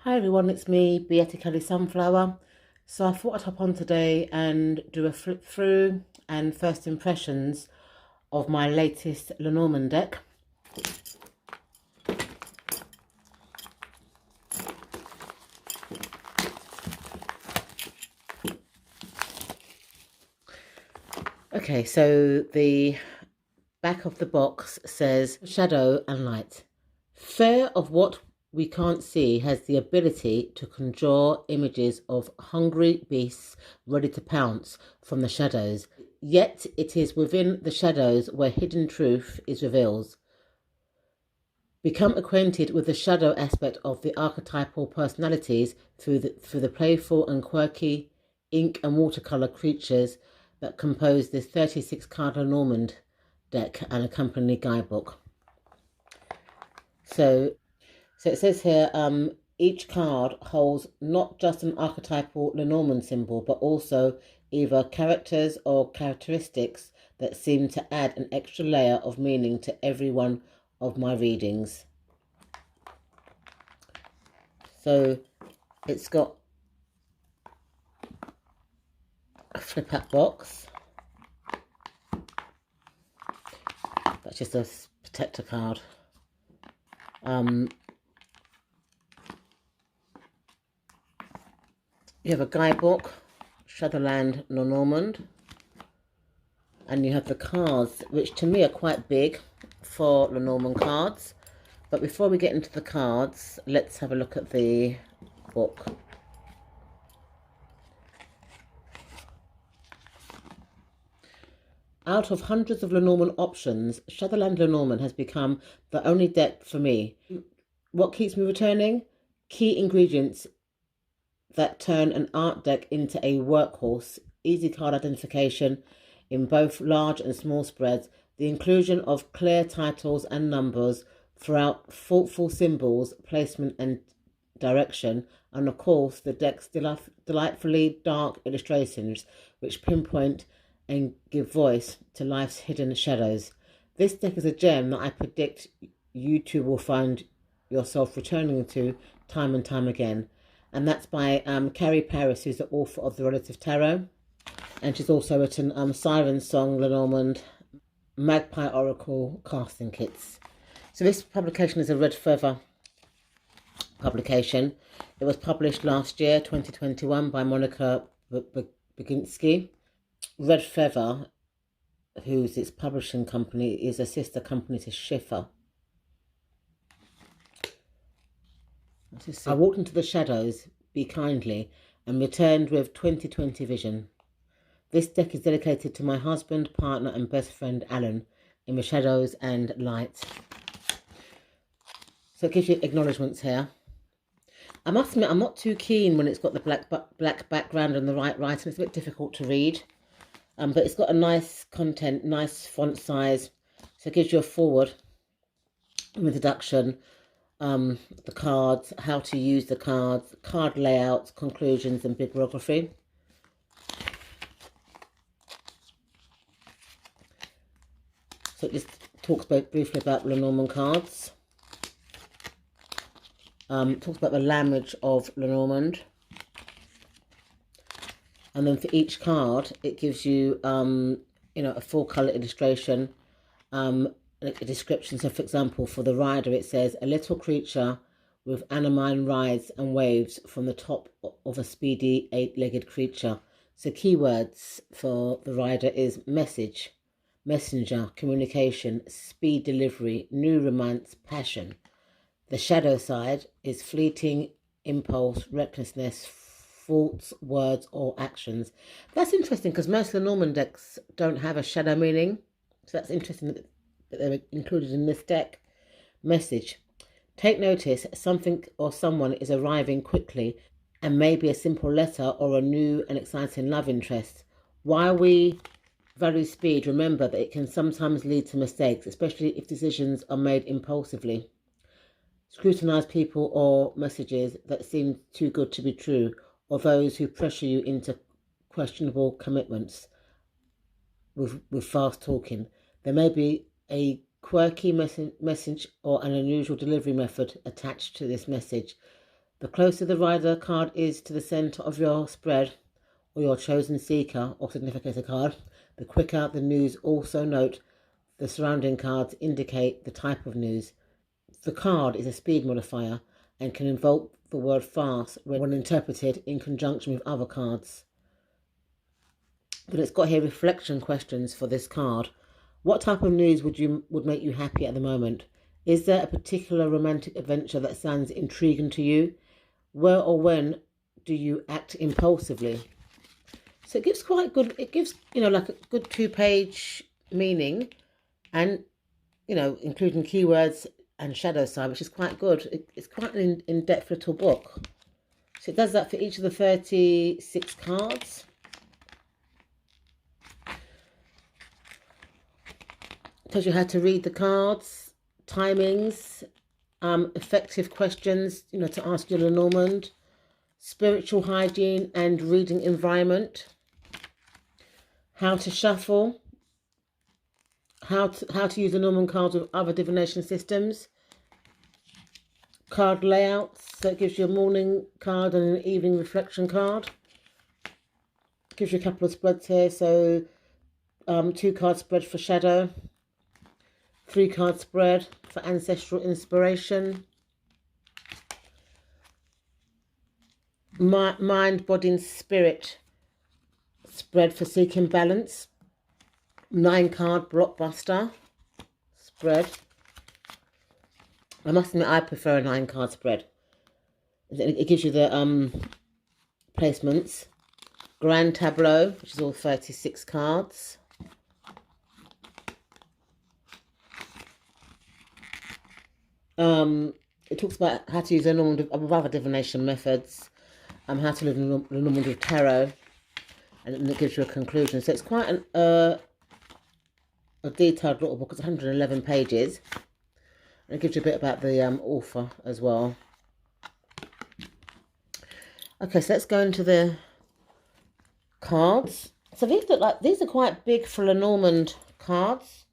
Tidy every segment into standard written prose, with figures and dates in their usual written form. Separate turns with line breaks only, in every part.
Hi everyone, it's me, Beatty Kelly Sunflower. So I thought I'd hop on today and do a flip through and first impressions of my latest Lenormand deck. Okay, so the back of the box says Shadow and Light. Fear of what we can't see has the ability to conjure images of hungry beasts ready to pounce from the shadows. Yet it is within the shadows where hidden truth is revealed. Become acquainted with the shadow aspect of the archetypal personalities through the playful and quirky ink and watercolor creatures that compose this 36-card Lenormand deck and accompanying guidebook. So it says here, each card holds not just an archetypal Lenormand symbol, but also either characters or characteristics that seem to add an extra layer of meaning to every one of my readings. So it's got a flip out box. That's just a protector card. You have a guidebook, Shadowland Lenormand, and you have the cards, which to me are quite big for Lenormand cards. But before we get into the cards, let's have a look at the book. Out of hundreds of Lenormand options, Shadowland Lenormand has become the only deck for me. What keeps me returning? Key ingredients that turn an art deck into a workhorse, easy card identification in both large and small spreads, the inclusion of clear titles and numbers throughout, thoughtful symbols, placement and direction, and of course the deck's delightfully dark illustrations which pinpoint and give voice to life's hidden shadows. This deck is a gem that I predict you two will find yourself returning to time and time again. And that's by Carrie Paris, who's the author of The Relative Tarot. And she's also written Siren Song, Lenormand, Magpie Oracle casting kits. So this publication is a Red Feather publication. It was published last year, 2021, by Monica Baginski. Red Feather, who's its publishing company, is a sister company to Schiffer. I walked into the shadows, be kindly, and returned with 2020 vision. This deck is dedicated to my husband, partner, and best friend, Alan, in the shadows and light. So it gives you acknowledgements here. I must admit, I'm not too keen when it's got the black background and the right writing. It's a bit difficult to read. But it's got a nice content, nice font size. So it gives you a forward, an introduction, the cards, how to use the cards, card layouts, conclusions, and bibliography. So it just talks briefly about Lenormand cards. Talks about the language of Lenormand. And then for each card, it gives you, a full colour illustration, a description. So, for example, for the rider, it says, a little creature with animine rides and waves from the top of a speedy 8-legged creature. So keywords for the rider is message, messenger, communication, speed delivery, new romance, passion. The shadow side is fleeting impulse, recklessness, thoughts, words, or actions. That's interesting because most Lenormand decks don't have a shadow meaning. So that's interesting that they're included in this deck. Message. Take notice, something or someone is arriving quickly and maybe a simple letter or a new and exciting love interest. While we value speed, remember that it can sometimes lead to mistakes, especially if decisions are made impulsively. Scrutinize people or messages that seem too good to be true, or those who pressure you into questionable commitments with fast talking. There may be a quirky message or an unusual delivery method attached to this message. The closer the rider card is to the centre of your spread or your chosen seeker or significator card, the quicker the news. Also note the surrounding cards indicate the type of news. The card is a speed modifier and can invoke the word fast when interpreted in conjunction with other cards. Then it's got here reflection questions for this card. What type of news would make you happy at the moment? Is there a particular romantic adventure that sounds intriguing to you? Where or when do you act impulsively? So it gives quite good, it gives, like a good 2-page meaning and, including keywords and shadow side, which is quite good. It's quite an in-depth little book. So it does that for each of the 36 cards. Tells you how to read the cards, timings, effective questions, to ask your Lenormand, spiritual hygiene and reading environment, how to shuffle, how to use the Lenormand cards with other divination systems, card layouts. So it gives you a morning card and an evening reflection card. Gives you a couple of spreads here. So 2-card spread for shadow, 3-card spread for ancestral inspiration, mind, body and spirit spread for seeking balance, 9-card blockbuster spread. I must admit I prefer a 9-card spread. It gives you the placements, grand tableau, which is all 36 cards. It talks about how to use Lenormand with other divination methods, how to live Lenormand with tarot, and then it gives you a conclusion. So it's quite a detailed little book. It's 111 pages, and it gives you a bit about the author as well. Okay, so let's go into the cards. So these are quite big for Lenormand cards.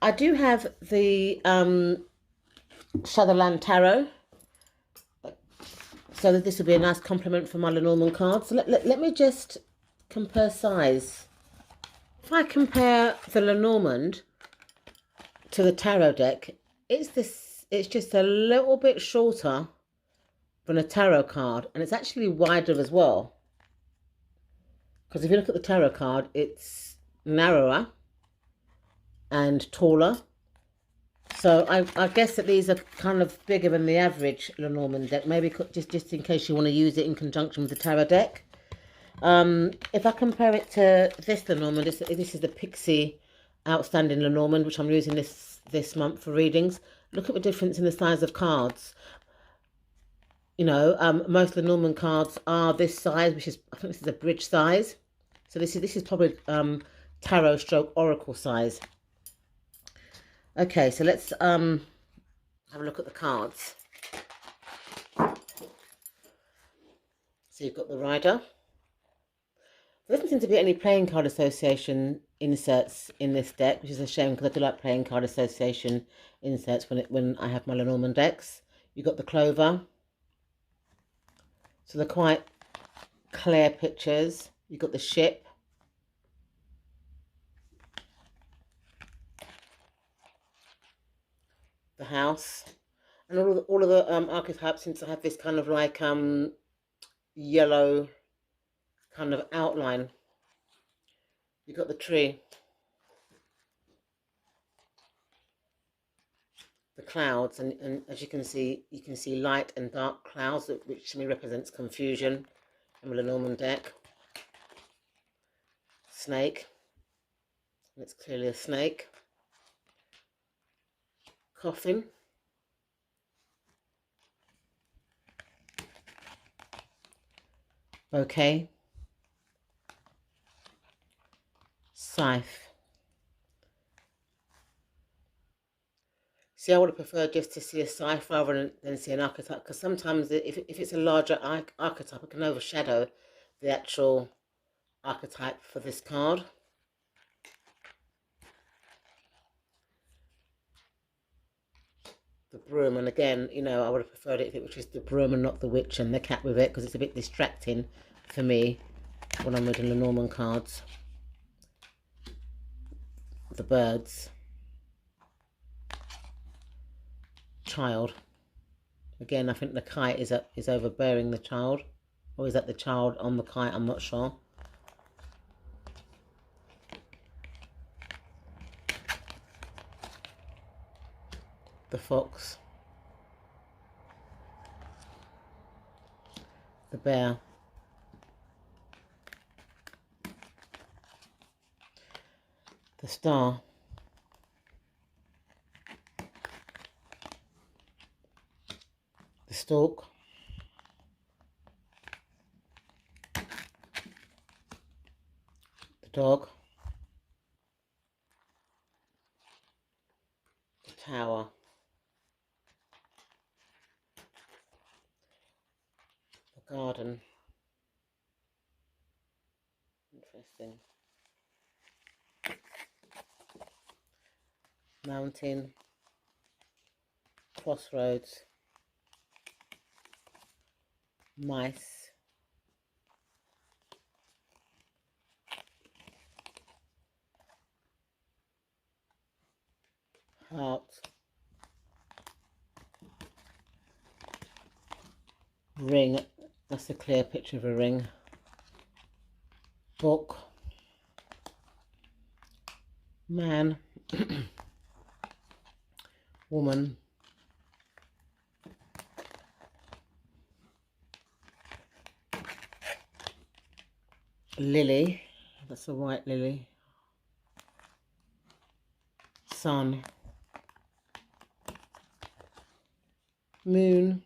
I do have the Shadowland Tarot, so that this will be a nice complement for my Lenormand cards. So let me just compare size. If I compare the Lenormand to the tarot deck, it's just a little bit shorter than a tarot card, and it's actually wider as well. Because if you look at the tarot card, it's narrower and taller. So I guess that these are kind of bigger than the average Lenormand deck, maybe just in case you want to use it in conjunction with the tarot deck. If I compare it to this Lenormand, this is the Pixie Outstanding Lenormand, which I'm using this month for readings. Look at the difference in the size of cards. Most Lenormand cards are this size, which is, I think this is a bridge size. So this is probably tarot stroke oracle size. Okay, so let's have a look at the cards. So you've got the rider. There doesn't seem to be any playing card association inserts in this deck, which is a shame because I do like playing card association inserts when I have my Lenormand decks. You've got the clover. So they're quite clear pictures. You've got the ship. The house. And all of the archetypes seem to have this kind of like yellow kind of outline. You've got the tree. The clouds, and as you can see light and dark clouds, which to me represents confusion in the Lenormand deck. Snake, and it's clearly a snake. Coffin. Bouquet. Scythe. See, I would have preferred just to see a scythe rather than see an archetype, because sometimes if it's a larger archetype, it can overshadow the actual archetype for this card. the broom. And again, you know, I would have preferred it if it was just the broom and not the witch and the cat with it, because it's a bit distracting for me when I'm reading Lenormand cards. The birds. Child. Again, I think the kite is overbearing the child. Or is that the child on the kite? I'm not sure. The fox. The bear. The star. The stork. The dog. The tower. The garden. Interesting. Mountain. Crossroads. Mice. Heart. Ring. That's a clear picture of a ring. Book. Man. Woman. Lily. That's a white lily. Sun. Moon.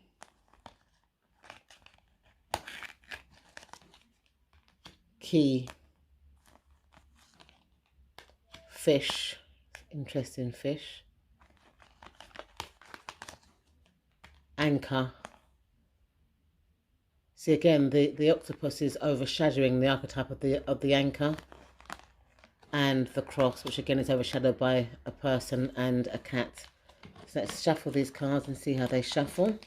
Key. Fish. Interesting fish. Anchor. See, again, the octopus is overshadowing the archetype of the anchor, and the cross, which again is overshadowed by a person and a cat. So let's shuffle these cards and see how they shuffle.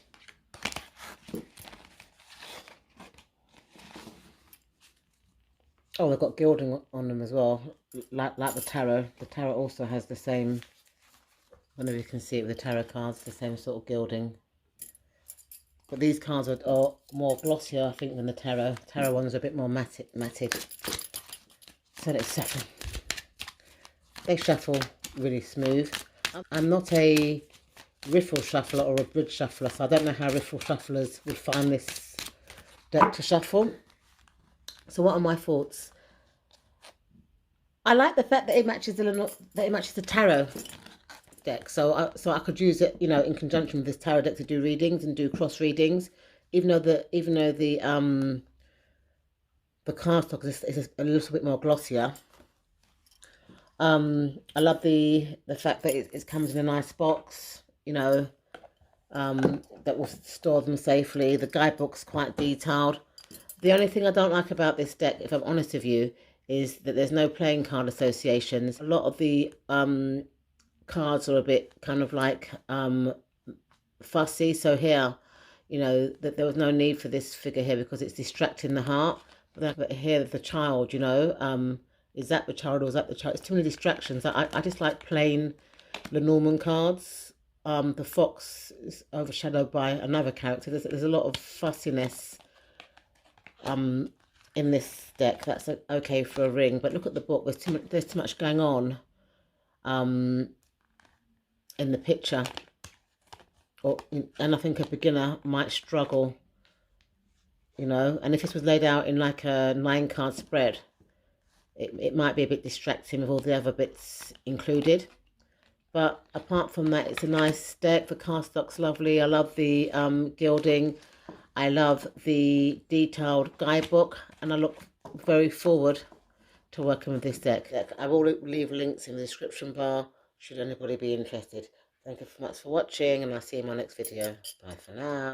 Oh, they've got gilding on them as well, like the tarot. The tarot also has the same, I don't know if you can see it with the tarot cards, the same sort of gilding. But these cards are more glossier, I think, than the tarot. Tarot ones are a bit more matted. So let's shuffle. They shuffle really smooth. I'm not a riffle shuffler or a bridge shuffler, so I don't know how riffle shufflers would find this deck to shuffle. So what are my thoughts? I like the fact that it matches the tarot deck, so I could use it, you know, in conjunction with this tarot deck to do readings and do cross readings, even though the cardstock is a little bit more glossier. I love the fact that it comes in a nice box, you know, that will store them safely. The guidebook's quite detailed. The only thing I don't like about this deck, if I'm honest with you, is that there's no playing card associations. A lot of the cards are a bit kind of like fussy. So here, you know, that there was no need for this figure here because it's distracting the heart. But here, the child, you know, is that the child or is that the child? It's too many distractions. I just like plain Lenormand cards. The fox is overshadowed by another character. There's a lot of fussiness in this deck. That's okay for a ring, but look at the book. There's too much going on in the picture, and I think a beginner might struggle, you know. And if this was laid out in like a 9-card spread, it might be a bit distracting with all the other bits included. But apart from that, it's a nice deck. The cardstock's lovely. I love the gilding. I love the detailed guidebook, and I look very forward to working with this deck. I will leave links in the description bar should anybody be interested. Thank you so much for watching, and I'll see you in my next video. Bye for now.